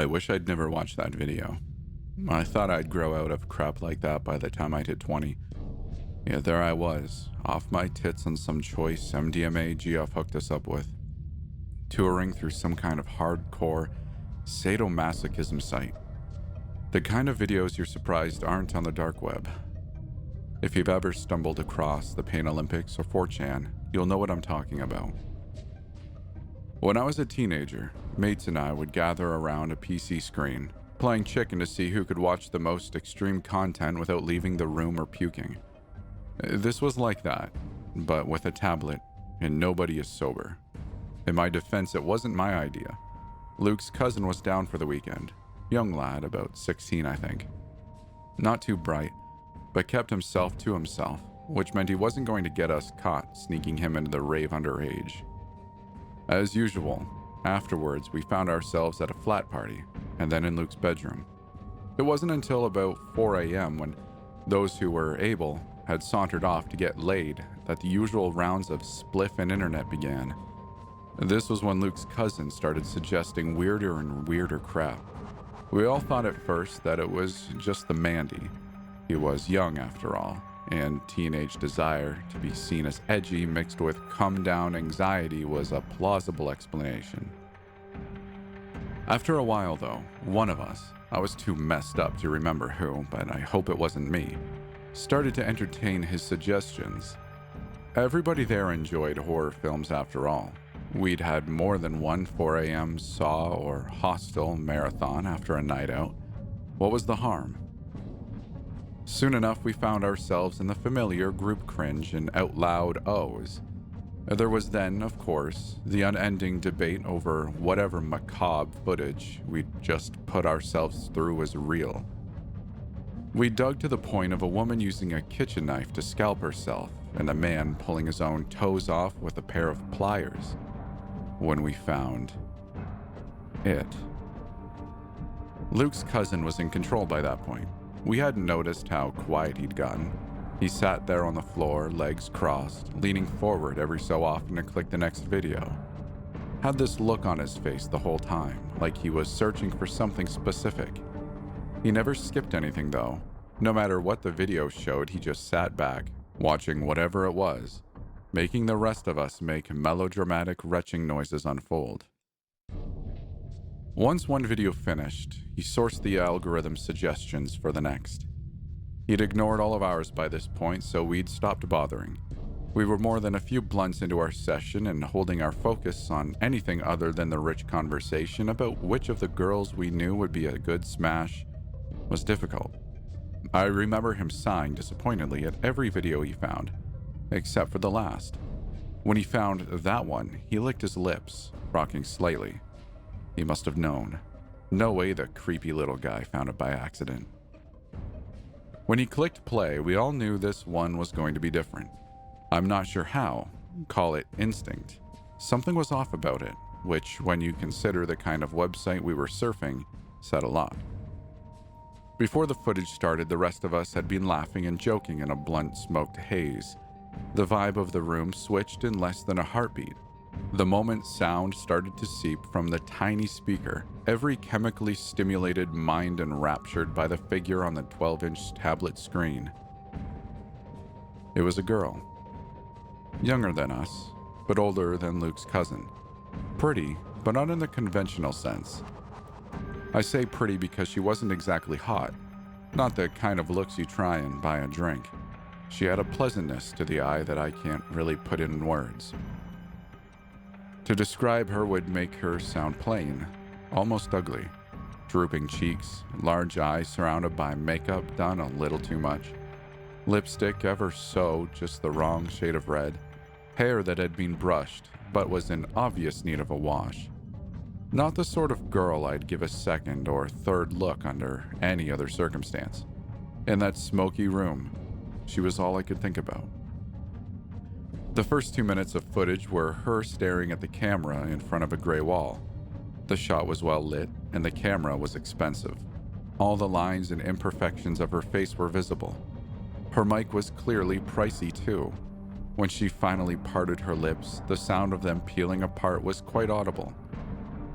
I wish I'd never watched that video. I thought I'd grow out of crap like that by the time I'd hit 20. Yeah, there I was, off my tits on some choice MDMA Geoff hooked us up with, touring through some kind of hardcore sadomasochism site. The kind of videos you're surprised aren't on the dark web. If you've ever stumbled across the Pain Olympics or 4chan, you'll know what I'm talking about. When I was a teenager, mates and I would gather around a PC screen, playing chicken to see who could watch the most extreme content without leaving the room or puking. This was like that, but with a tablet, and nobody is sober. In my defense, it wasn't my idea. Luke's cousin was down for the weekend. Young lad, about 16, I think. Not too bright, but kept himself to himself, which meant he wasn't going to get us caught sneaking him into the rave underage. As usual, afterwards we found ourselves at a flat party, and then in Luke's bedroom. It wasn't until about 4 a.m. when those who were able had sauntered off to get laid that the usual rounds of spliff and internet began. This was when Luke's cousin started suggesting weirder and weirder crap. We all thought at first that it was just the Mandy. He was young after all, and teenage desire to be seen as edgy mixed with come-down anxiety was a plausible explanation. After a while though, one of us, I was too messed up to remember who, but I hope it wasn't me, started to entertain his suggestions. Everybody there enjoyed horror films after all. We'd had more than one 4 a.m. Saw or Hostel marathon after a night out. What was the harm? Soon enough, we found ourselves in the familiar group cringe and out loud O's. There was then, of course, the unending debate over whatever macabre footage we'd just put ourselves through was real. We dug to the point of a woman using a kitchen knife to scalp herself and a man pulling his own toes off with a pair of pliers, when we found it. Luke's cousin was in control by that point. We hadn't noticed how quiet he'd gotten. He sat there on the floor, legs crossed, leaning forward every so often to click the next video. Had this look on his face the whole time, like he was searching for something specific. He never skipped anything though. No matter what the video showed, he just sat back, watching whatever it was, making the rest of us make melodramatic retching noises unfold. Once one video finished, he sourced the algorithm's suggestions for the next. He'd ignored all of ours by this point, so we'd stopped bothering. We were more than a few blunts into our session, and holding our focus on anything other than the rich conversation about which of the girls we knew would be a good smash was difficult. I remember him sighing disappointedly at every video he found, except for the last. When he found that one, he licked his lips, rocking slightly. He must have known. No way the creepy little guy found it by accident. When he clicked play, we all knew this one was going to be different. I'm not sure how, call it instinct. Something was off about it, which, when you consider the kind of website we were surfing, said a lot. Before the footage started, the rest of us had been laughing and joking in a blunt smoked haze. The vibe of the room switched in less than a heartbeat. The moment sound started to seep from the tiny speaker, every chemically stimulated mind enraptured by the figure on the 12-inch tablet screen. It was a girl. Younger than us, but older than Luke's cousin. Pretty, but not in the conventional sense. I say pretty because she wasn't exactly hot, not the kind of looks you try and buy a drink. She had a pleasantness to the eye that I can't really put in words. To describe her would make her sound plain, almost ugly. Drooping cheeks, large eyes surrounded by makeup done a little too much, lipstick ever so just the wrong shade of red, hair that had been brushed but was in obvious need of a wash. Not the sort of girl I'd give a second or third look under any other circumstance. In that smoky room, she was all I could think about. The first 2 minutes of footage were her staring at the camera in front of a gray wall. The shot was well lit, and the camera was expensive. All the lines and imperfections of her face were visible. Her mic was clearly pricey too. When she finally parted her lips, the sound of them peeling apart was quite audible.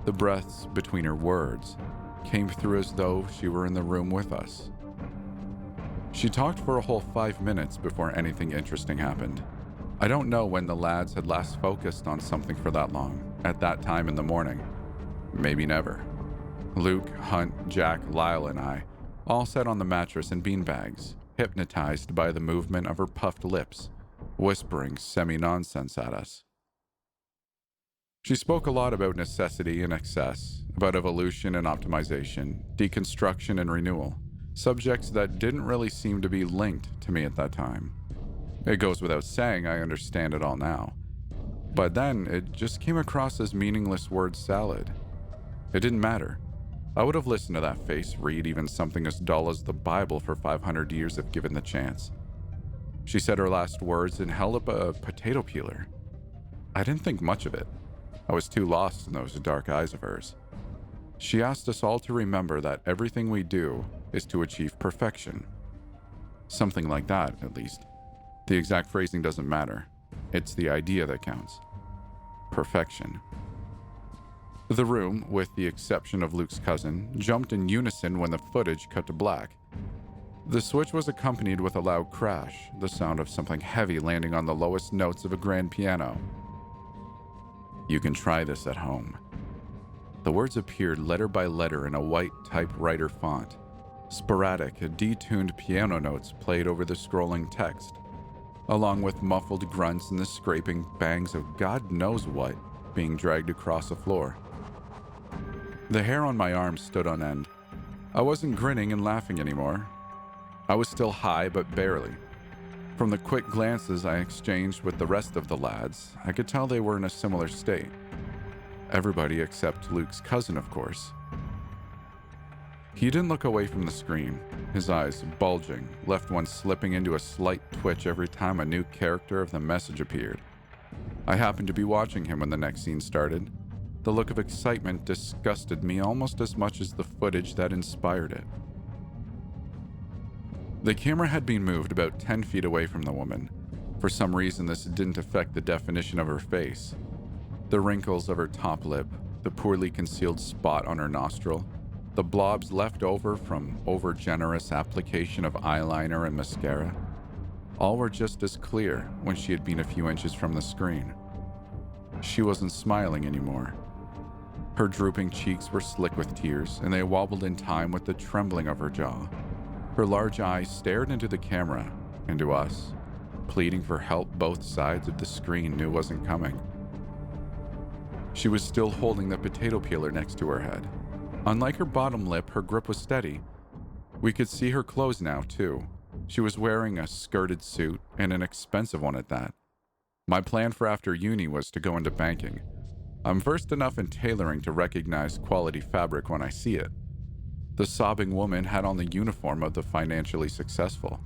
The breaths between her words, came through as though she were in the room with us. She talked for a whole 5 minutes before anything interesting happened. I don't know when the lads had last focused on something for that long, at that time in the morning. Maybe never. Luke, Hunt, Jack, Lyle, and I all sat on the mattress in beanbags, hypnotized by the movement of her puffed lips, whispering semi-nonsense at us. She spoke a lot about necessity and excess, about evolution and optimization, deconstruction and renewal, subjects that didn't really seem to be linked to me at that time. It goes without saying I understand it all now. But then it just came across as meaningless word salad. It didn't matter. I would have listened to that face read even something as dull as the Bible for 500 years if given the chance. She said her last words and held up a potato peeler. I didn't think much of it. I was too lost in those dark eyes of hers. She asked us all to remember that everything we do is to achieve perfection. Something like that, at least. The exact phrasing doesn't matter. It's the idea that counts. Perfection. The room, with the exception of Luke's cousin, jumped in unison when the footage cut to black. The switch was accompanied with a loud crash, the sound of something heavy landing on the lowest notes of a grand piano. You can try this at home. The words appeared letter by letter in a white typewriter font. Sporadic, detuned piano notes played over the scrolling text, along with muffled grunts and the scraping bangs of God knows what being dragged across the floor. The hair on my arm stood on end. I wasn't grinning and laughing anymore. I was still high, but barely. From the quick glances I exchanged with the rest of the lads, I could tell they were in a similar state. Everybody except Luke's cousin, of course. He didn't look away from the screen. His eyes, bulging, left one slipping into a slight twitch every time a new character of the message appeared. I happened to be watching him when the next scene started. The look of excitement disgusted me almost as much as the footage that inspired it. The camera had been moved about 10 feet away from the woman. For some reason, this didn't affect the definition of her face. The wrinkles of her top lip, the poorly concealed spot on her nostril, the blobs left over from over-generous application of eyeliner and mascara, all were just as clear when she had been a few inches from the screen. She wasn't smiling anymore. Her drooping cheeks were slick with tears, and they wobbled in time with the trembling of her jaw. Her large eyes stared into the camera, into us, pleading for help both sides of the screen knew wasn't coming. She was still holding the potato peeler next to her head. Unlike her bottom lip, her grip was steady. We could see her clothes now, too. She was wearing a skirted suit, and an expensive one at that. My plan for after uni was to go into banking. I'm versed enough in tailoring to recognize quality fabric when I see it. The sobbing woman had on the uniform of the financially successful.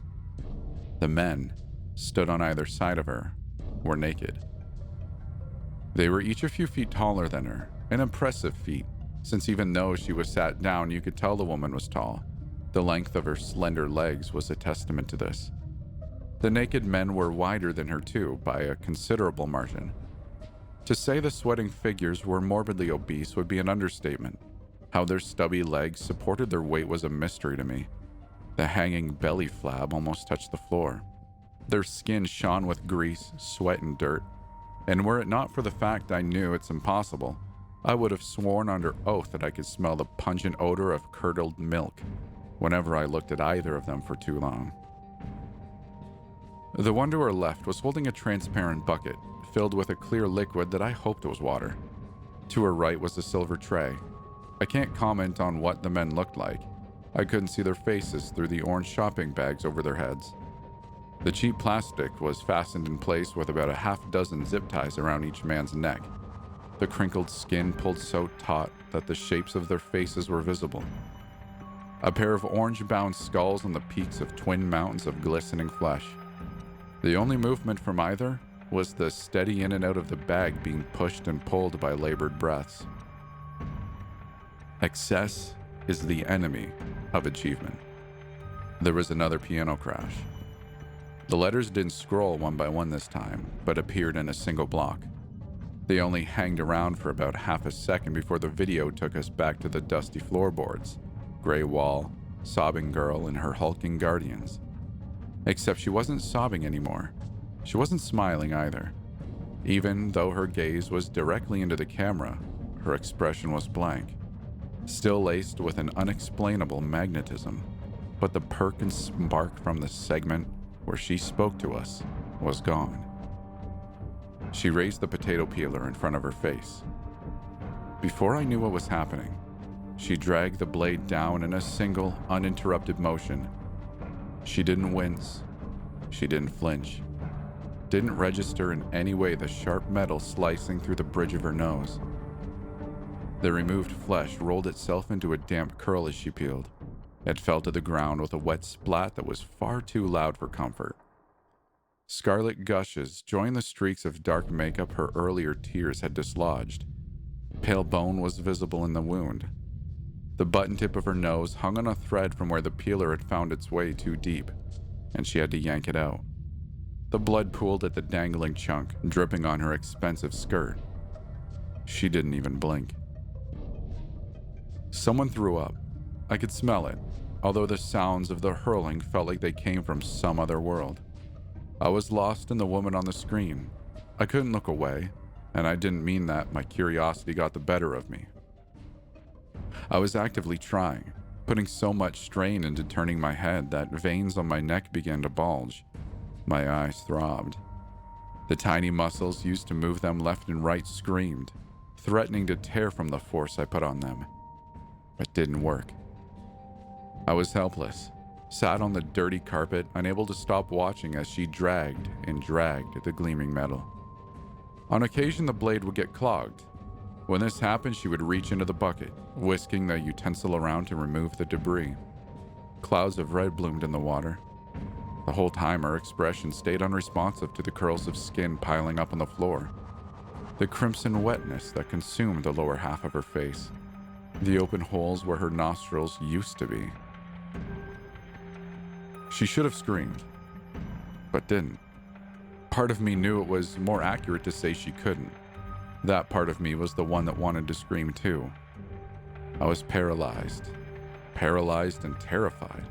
The men, stood on either side of her, were naked. They were each a few feet taller than her, an impressive feat, since even though she was sat down, you could tell the woman was tall. The length of her slender legs was a testament to this. The naked men were wider than her too, by a considerable margin. To say the sweating figures were morbidly obese would be an understatement. How their stubby legs supported their weight was a mystery to me. The hanging belly flab almost touched the floor. Their skin shone with grease, sweat, and dirt. And were it not for the fact I knew it's impossible, I would have sworn under oath that I could smell the pungent odor of curdled milk whenever I looked at either of them for too long. The one to her left was holding a transparent bucket, filled with a clear liquid that I hoped was water. To her right was a silver tray. I can't comment on what the men looked like. I couldn't see their faces through the orange shopping bags over their heads. The cheap plastic was fastened in place with about a half-dozen zip ties around each man's neck. The crinkled skin pulled so taut that the shapes of their faces were visible. A pair of orange-bound skulls on the peaks of twin mountains of glistening flesh. The only movement from either was the steady in and out of the bag being pushed and pulled by labored breaths. Excess is the enemy of achievement. There was another piano crash. The letters didn't scroll one by one this time, but appeared in a single block. They only hanged around for about half a second before the video took us back to the dusty floorboards, gray wall, sobbing girl, and her hulking guardians. Except she wasn't sobbing anymore. She wasn't smiling either. Even though her gaze was directly into the camera, her expression was blank, still laced with an unexplainable magnetism. But the perk and spark from the segment where she spoke to us was gone. She raised the potato peeler in front of her face. Before I knew what was happening, she dragged the blade down in a single, uninterrupted motion. She didn't wince. She didn't flinch. Didn't register in any way the sharp metal slicing through the bridge of her nose. The removed flesh rolled itself into a damp curl as she peeled. It fell to the ground with a wet splat that was far too loud for comfort. Scarlet gushes joined the streaks of dark makeup her earlier tears had dislodged. Pale bone was visible in the wound. The button tip of her nose hung on a thread from where the peeler had found its way too deep, and she had to yank it out. The blood pooled at the dangling chunk, dripping on her expensive skirt. She didn't even blink. Someone threw up. I could smell it, although the sounds of the hurling felt like they came from some other world. I was lost in the woman on the screen. I couldn't look away, and I didn't mean that. My curiosity got the better of me. I was actively trying, putting so much strain into turning my head that veins on my neck began to bulge. My eyes throbbed. The tiny muscles used to move them left and right screamed, threatening to tear from the force I put on them. It didn't work. I was helpless, sat on the dirty carpet, unable to stop watching as she dragged and dragged the gleaming metal. On occasion, the blade would get clogged. When this happened, she would reach into the bucket, whisking the utensil around to remove the debris. Clouds of red bloomed in the water. The whole time, her expression stayed unresponsive to the curls of skin piling up on the floor, the crimson wetness that consumed the lower half of her face, the open holes where her nostrils used to be. She should have screamed, but didn't. Part of me knew it was more accurate to say she couldn't. That part of me was the one that wanted to scream too. I was paralyzed and terrified.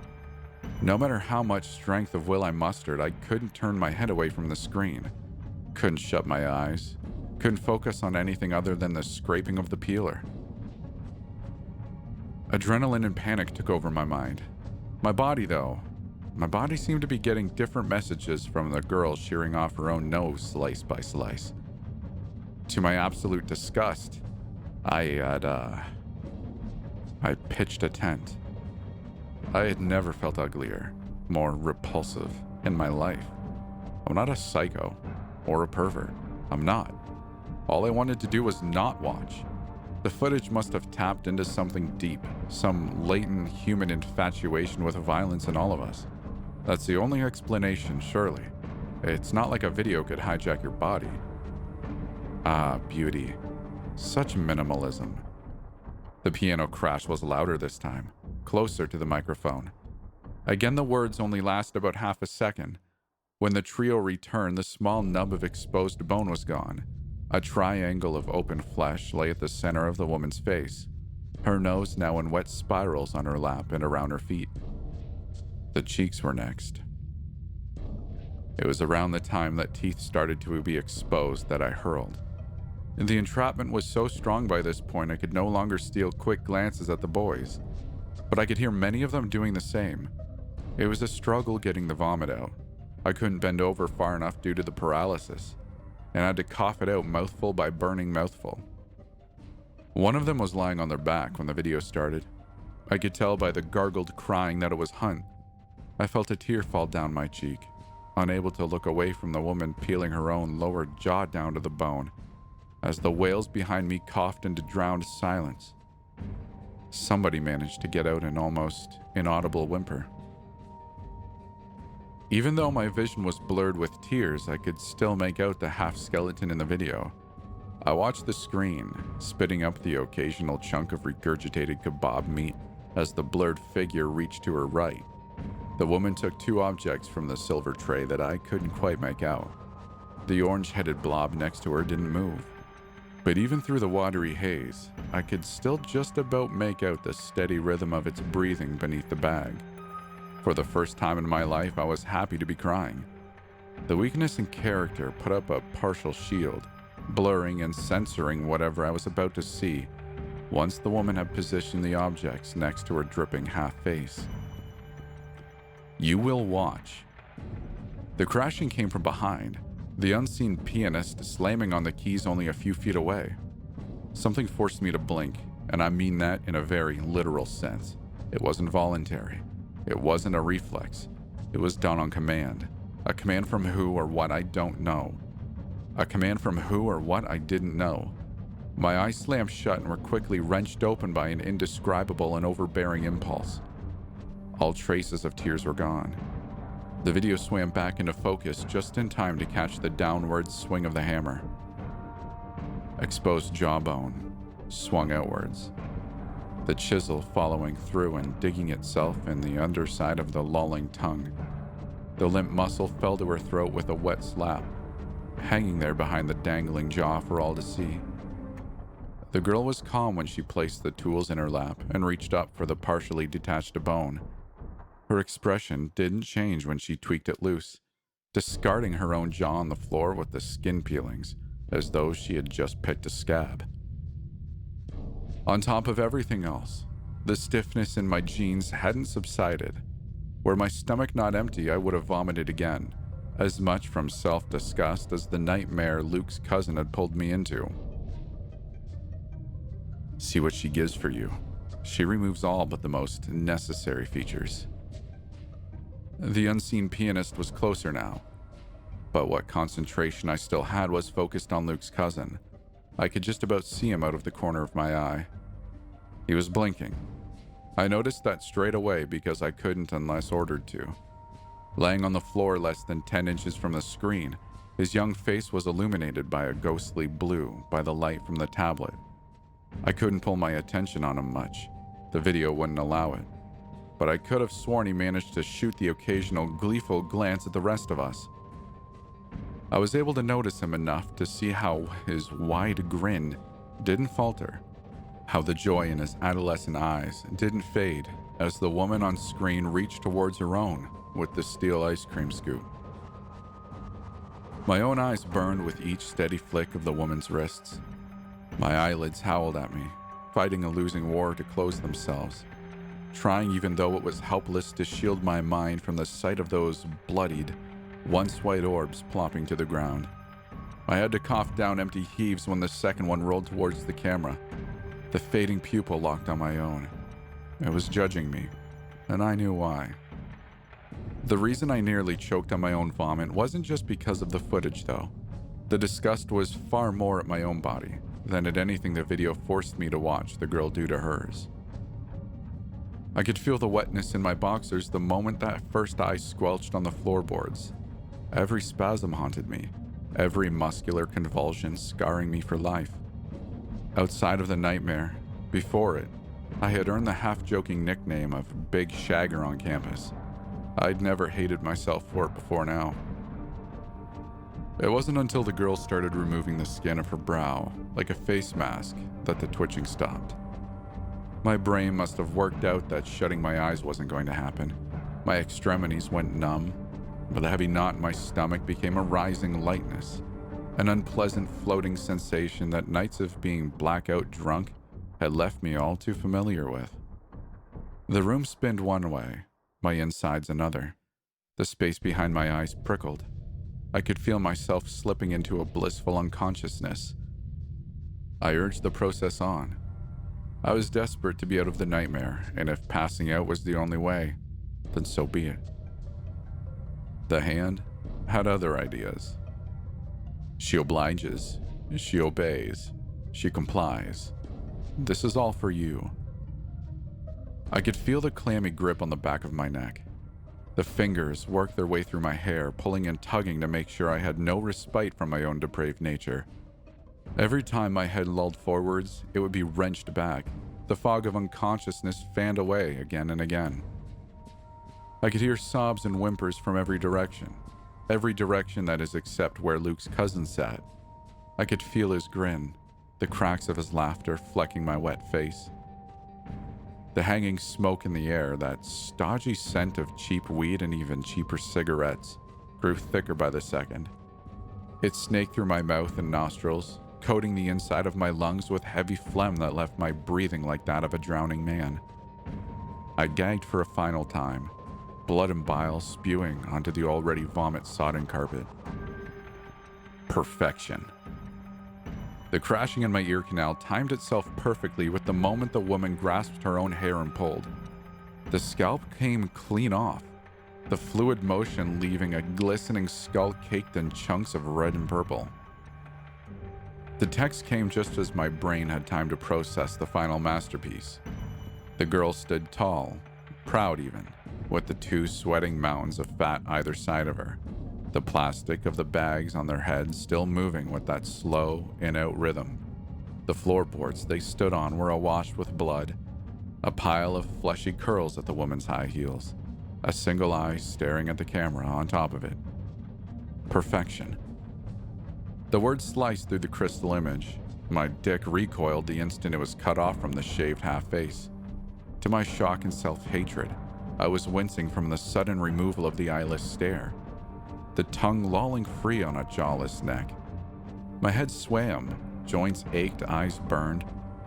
No matter how much strength of will I mustered, I couldn't turn my head away from the screen. Couldn't shut my eyes. Couldn't focus on anything other than the scraping of the peeler. Adrenaline and panic took over my mind. My body seemed to be getting different messages from the girl shearing off her own nose slice by slice. To my absolute disgust, I pitched a tent. I had never felt uglier, more repulsive in my life. I'm not a psycho or a pervert. I'm not. All I wanted to do was not watch. The footage must have tapped into something deep, some latent human infatuation with violence in all of us. That's the only explanation, surely. It's not like a video could hijack your body. Ah, beauty. Such minimalism. The piano crash was louder this time, closer to the microphone. Again, the words only last about half a second. When the trio returned, the small nub of exposed bone was gone. A triangle of open flesh lay at the center of the woman's face, her nose now in wet spirals on her lap and around her feet. The cheeks were next. It was around the time that teeth started to be exposed that I hurled. The entrapment was so strong by this point I could no longer steal quick glances at the boys, but I could hear many of them doing the same. It was a struggle getting the vomit out. I couldn't bend over far enough due to the paralysis, and I had to cough it out mouthful by burning mouthful. One of them was lying on their back when the video started. I could tell by the gargled crying that it was Hunt. I felt a tear fall down my cheek, unable to look away from the woman peeling her own lower jaw down to the bone, as the wails behind me coughed into drowned silence. Somebody managed to get out an almost inaudible whimper. Even though my vision was blurred with tears, I could still make out the half-skeleton in the video. I watched the screen, spitting up the occasional chunk of regurgitated kebab meat as the blurred figure reached to her right. The woman took two objects from the silver tray that I couldn't quite make out. The orange-headed blob next to her didn't move. But even through the watery haze, I could still just about make out the steady rhythm of its breathing beneath the bag. For the first time in my life, I was happy to be crying. The weakness in character put up a partial shield, blurring and censoring whatever I was about to see once the woman had positioned the objects next to her dripping half-face. "You will watch." The crashing came from behind, the unseen pianist slamming on the keys only a few feet away. Something forced me to blink, and I mean that in a very literal sense. It wasn't voluntary. It wasn't a reflex. It was done on command. A command from who or what I don't know. A command from who or what I didn't know. My eyes slammed shut and were quickly wrenched open by an indescribable and overbearing impulse. All traces of tears were gone. The video swam back into focus just in time to catch the downward swing of the hammer. Exposed jawbone swung outwards, the chisel following through and digging itself in the underside of the lolling tongue. The limp muscle fell to her throat with a wet slap, hanging there behind the dangling jaw for all to see. The girl was calm when she placed the tools in her lap and reached up for the partially detached bone. Her expression didn't change when she tweaked it loose, discarding her own jaw on the floor with the skin peelings, as though she had just picked a scab. On top of everything else, the stiffness in my jeans hadn't subsided. Were my stomach not empty, I would have vomited again, as much from self-disgust as the nightmare Luke's cousin had pulled me into. See what she gives for you. She removes all but the most necessary features. The unseen pianist was closer now, but what concentration I still had was focused on Luke's cousin. I could just about see him out of the corner of my eye. He was blinking. I noticed that straight away because I couldn't unless ordered to. Laying on the floor less than 10 inches from the screen, his young face was illuminated by a ghostly blue by the light from the tablet. I couldn't pull my attention on him much. The video wouldn't allow it. But I could have sworn he managed to shoot the occasional gleeful glance at the rest of us. I was able to notice him enough to see how his wide grin didn't falter, how the joy in his adolescent eyes didn't fade as the woman on screen reached towards her own with the steel ice cream scoop. My own eyes burned with each steady flick of the woman's wrists. My eyelids howled at me, fighting a losing war to close themselves, trying even though it was helpless to shield my mind from the sight of those bloodied, once white orbs plopping to the ground. I had to cough down empty heaves when the second one rolled towards the camera. The fading pupil locked on my own. It was judging me, and I knew why. The reason I nearly choked on my own vomit wasn't just because of the footage, though. The disgust was far more at my own body than at anything the video forced me to watch the girl do to hers. I could feel the wetness in my boxers the moment that first eye squelched on the floorboards. Every spasm haunted me, every muscular convulsion scarring me for life. Outside of the nightmare, before it, I had earned the half-joking nickname of Big Shagger on campus. I'd never hated myself for it before now. It wasn't until the girl started removing the skin of her brow, like a face mask, that the twitching stopped. My brain must have worked out that shutting my eyes wasn't going to happen. My extremities went numb, but the heavy knot in my stomach became a rising lightness, an unpleasant floating sensation that nights of being blackout drunk had left me all too familiar with. The room spinned one way, my insides another. The space behind my eyes prickled. I could feel myself slipping into a blissful unconsciousness. I urged the process on. I was desperate to be out of the nightmare, and if passing out was the only way, then so be it. The hand had other ideas. She obliges, she obeys, she complies. This is all for you. I could feel the clammy grip on the back of my neck. The fingers worked their way through my hair, pulling and tugging to make sure I had no respite from my own depraved nature. Every time my head lulled forwards, it would be wrenched back, the fog of unconsciousness fanned away again and again. I could hear sobs and whimpers from every direction that is except where Luke's cousin sat. I could feel his grin, the cracks of his laughter flecking my wet face. The hanging smoke in the air, that stodgy scent of cheap weed and even cheaper cigarettes, grew thicker by the second. It snaked through my mouth and nostrils, coating the inside of my lungs with heavy phlegm that left my breathing like that of a drowning man. I gagged for a final time, blood and bile spewing onto the already vomit-sodden carpet. Perfection. The crashing in my ear canal timed itself perfectly with the moment the woman grasped her own hair and pulled. The scalp came clean off, the fluid motion leaving a glistening skull caked in chunks of red and purple. The text came just as my brain had time to process the final masterpiece. The girl stood tall, proud even, with the two sweating mountains of fat either side of her, the plastic of the bags on their heads still moving with that slow in-out rhythm. The floorboards they stood on were awash with blood, a pile of fleshy curls at the woman's high heels, a single eye staring at the camera on top of it. Perfection. The word sliced through the crystal image. My dick recoiled the instant it was cut off from the shaved half-face. To my shock and self-hatred, I was wincing from the sudden removal of the eyeless stare, the tongue lolling free on a jawless neck. My head swam, joints ached, eyes burned,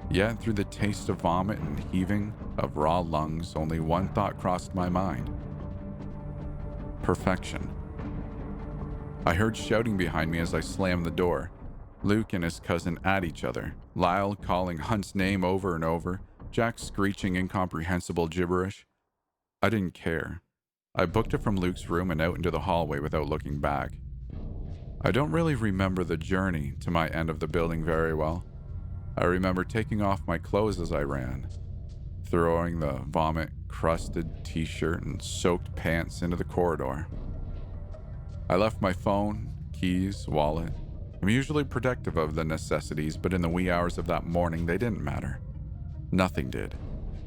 yet through the taste of vomit and heaving of raw lungs, only one thought crossed my mind. Perfection. I heard shouting behind me as I slammed the door. Luke and his cousin at each other, Lyle calling Hunt's name over and over, Jack screeching incomprehensible gibberish. I didn't care. I booked it from Luke's room and out into the hallway without looking back. I don't really remember the journey to my end of the building very well. I remember taking off my clothes as I ran, throwing the vomit-crusted t-shirt and soaked pants into the corridor. I left my phone, keys, wallet. I'm usually protective of the necessities, but in the wee hours of that morning, they didn't matter. Nothing did,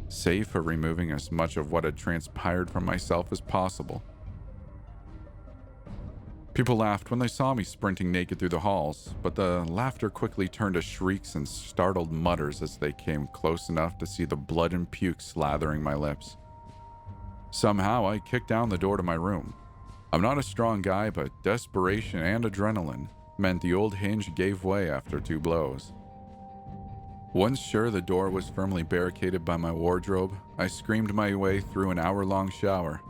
save for removing as much of what had transpired from myself as possible. People laughed when they saw me sprinting naked through the halls, but the laughter quickly turned to shrieks and startled mutters as they came close enough to see the blood and puke slathering my lips. Somehow, I kicked down the door to my room. I'm not a strong guy, but desperation and adrenaline meant the old hinge gave way after 2 blows. Once sure the door was firmly barricaded by my wardrobe, I screamed my way through an hour-long shower.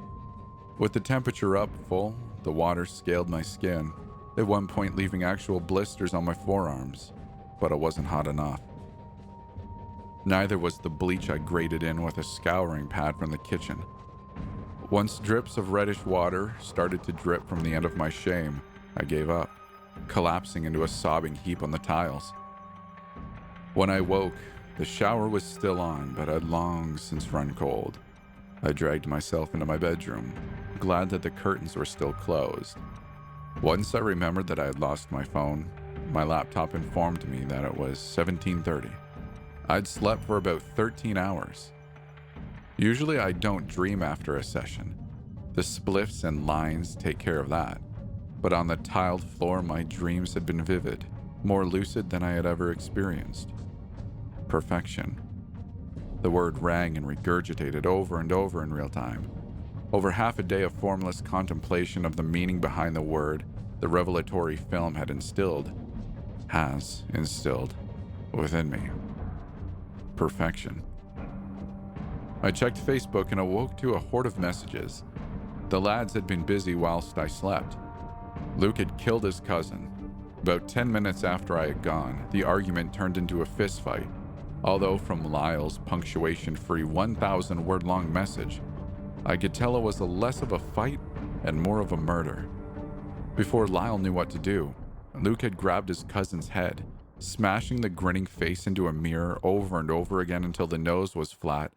With the temperature up full, the water scaled my skin, at one point leaving actual blisters on my forearms, but it wasn't hot enough. Neither was the bleach I grated in with a scouring pad from the kitchen. Once drips of reddish water started to drip from the end of my shame, I gave up, collapsing into a sobbing heap on the tiles. When I woke, the shower was still on, but I'd long since run cold. I dragged myself into my bedroom, glad that the curtains were still closed. Once I remembered that I had lost my phone, my laptop informed me that it was 17:30. I'd slept for about 13 hours. Usually I don't dream after a session. The spliffs and lines take care of that. But on the tiled floor, my dreams had been vivid, more lucid than I had ever experienced. Perfection. The word rang and regurgitated over and over in real time. Over half a day of formless contemplation of the meaning behind the word the revelatory film had has instilled within me. Perfection. I checked Facebook and awoke to a horde of messages. The lads had been busy whilst I slept. Luke had killed his cousin. About 10 minutes after I had gone, the argument turned into a fistfight, although from Lyle's punctuation-free 1,000-word-long message, I could tell it was less of a fight and more of a murder. Before Lyle knew what to do, Luke had grabbed his cousin's head, smashing the grinning face into a mirror over and over again until the nose was flat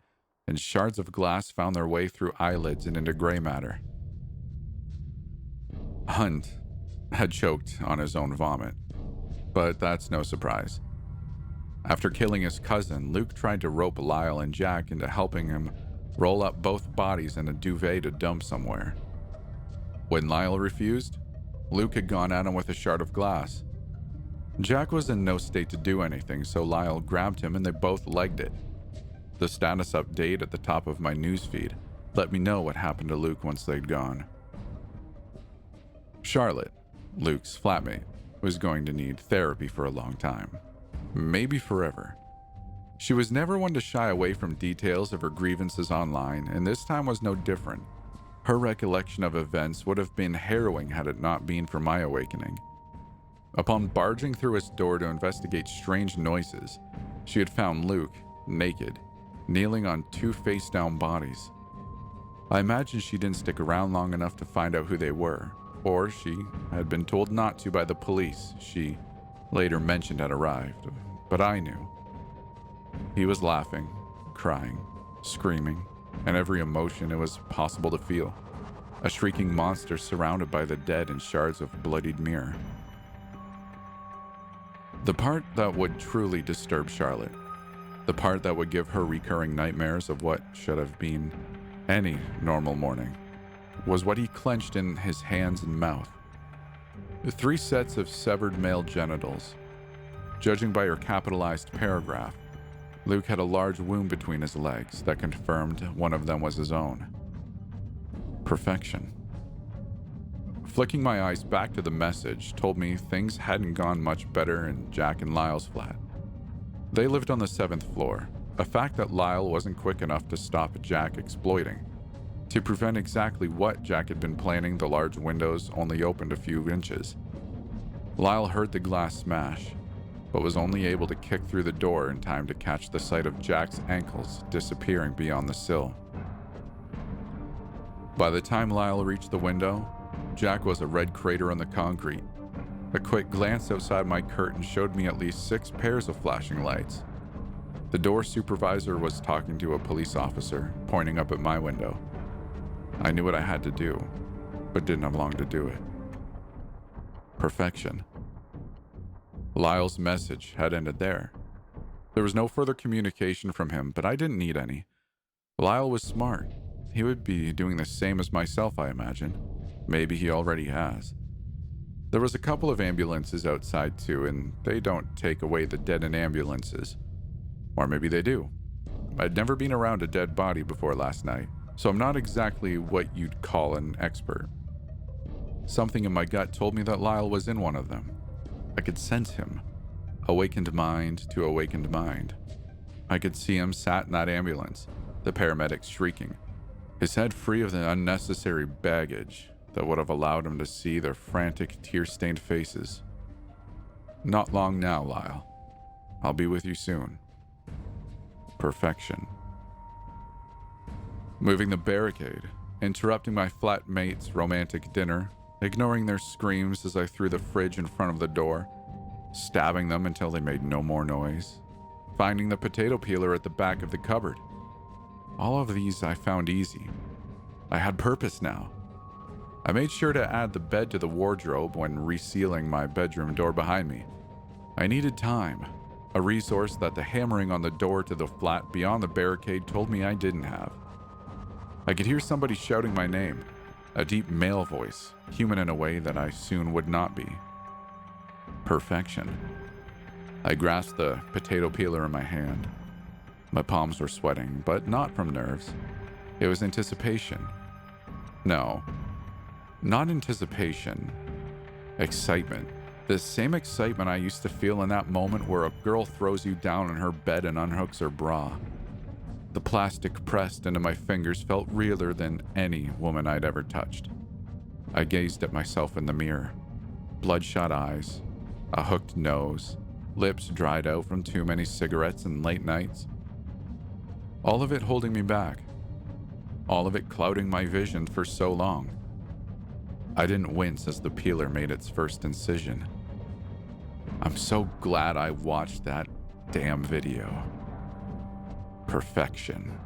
and shards of glass found their way through eyelids and into gray matter. Hunt had choked on his own vomit, but that's no surprise. After killing his cousin, Luke tried to rope Lyle and Jack into helping him roll up both bodies in a duvet to dump somewhere. When Lyle refused, Luke had gone at him with a shard of glass. Jack was in no state to do anything, so Lyle grabbed him and they both legged it. The status update at the top of my newsfeed let me know what happened to Luke once they'd gone. Charlotte, Luke's flatmate, was going to need therapy for a long time. Maybe forever. She was never one to shy away from details of her grievances online, and this time was no different. Her recollection of events would have been harrowing had it not been for my awakening. Upon barging through its door to investigate strange noises, she had found Luke, naked, kneeling on two face-down bodies. I imagine she didn't stick around long enough to find out who they were, or she had been told not to by the police she later mentioned had arrived, but I knew. He was laughing, crying, screaming, and every emotion it was possible to feel. A shrieking monster surrounded by the dead and shards of bloodied mirror. The part that would truly disturb Charlotte, the part that would give her recurring nightmares of what should have been any normal morning, was what he clenched in his hands and mouth. 3 sets of severed male genitals. Judging by her capitalized paragraph, Luke had a large wound between his legs that confirmed one of them was his own. Perfection. Flicking my eyes back to the message told me things hadn't gone much better in Jack and Lyle's flat. They lived on the 7th floor, a fact that Lyle wasn't quick enough to stop Jack exploiting. To prevent exactly what Jack had been planning, the large windows only opened a few inches. Lyle heard the glass smash, but was only able to kick through the door in time to catch the sight of Jack's ankles disappearing beyond the sill. By the time Lyle reached the window, Jack was a red crater on the concrete. A quick glance outside my curtain showed me at least 6 pairs of flashing lights. The door supervisor was talking to a police officer, pointing up at my window. I knew what I had to do, but didn't have long to do it. Perfection. Lyle's message had ended there. There was no further communication from him, but I didn't need any. Lyle was smart. He would be doing the same as myself, I imagine. Maybe he already has. There was a couple of ambulances outside too, and they don't take away the dead in ambulances. Or maybe they do. I'd never been around a dead body before last night, so I'm not exactly what you'd call an expert. Something in my gut told me that Lyle was in one of them. I could sense him. Awakened mind to awakened mind. I could see him sat in that ambulance, the paramedics shrieking, his head free of the unnecessary baggage that would have allowed him to see their frantic, tear-stained faces. Not long now, Lyle. I'll be with you soon. Perfection. Moving the barricade, interrupting my flatmate's romantic dinner, ignoring their screams as I threw the fridge in front of the door, stabbing them until they made no more noise, finding the potato peeler at the back of the cupboard. All of these I found easy. I had purpose now. I made sure to add the bed to the wardrobe when resealing my bedroom door behind me. I needed time, a resource that the hammering on the door to the flat beyond the barricade told me I didn't have. I could hear somebody shouting my name, a deep male voice, human in a way that I soon would not be. Perfection. I grasped the potato peeler in my hand. My palms were sweating, but not from nerves. It was anticipation. No, not anticipation. Excitement. The same excitement I used to feel in that moment where a girl throws you down in her bed and unhooks her bra. The plastic pressed into my fingers felt realer than any woman I'd ever touched. I gazed at myself in the mirror. Bloodshot eyes, a hooked nose, lips dried out from too many cigarettes and late nights. All of it holding me back. All of it clouding my vision for so long. I didn't wince as the peeler made its first incision. I'm so glad I watched that damn video. Perfection.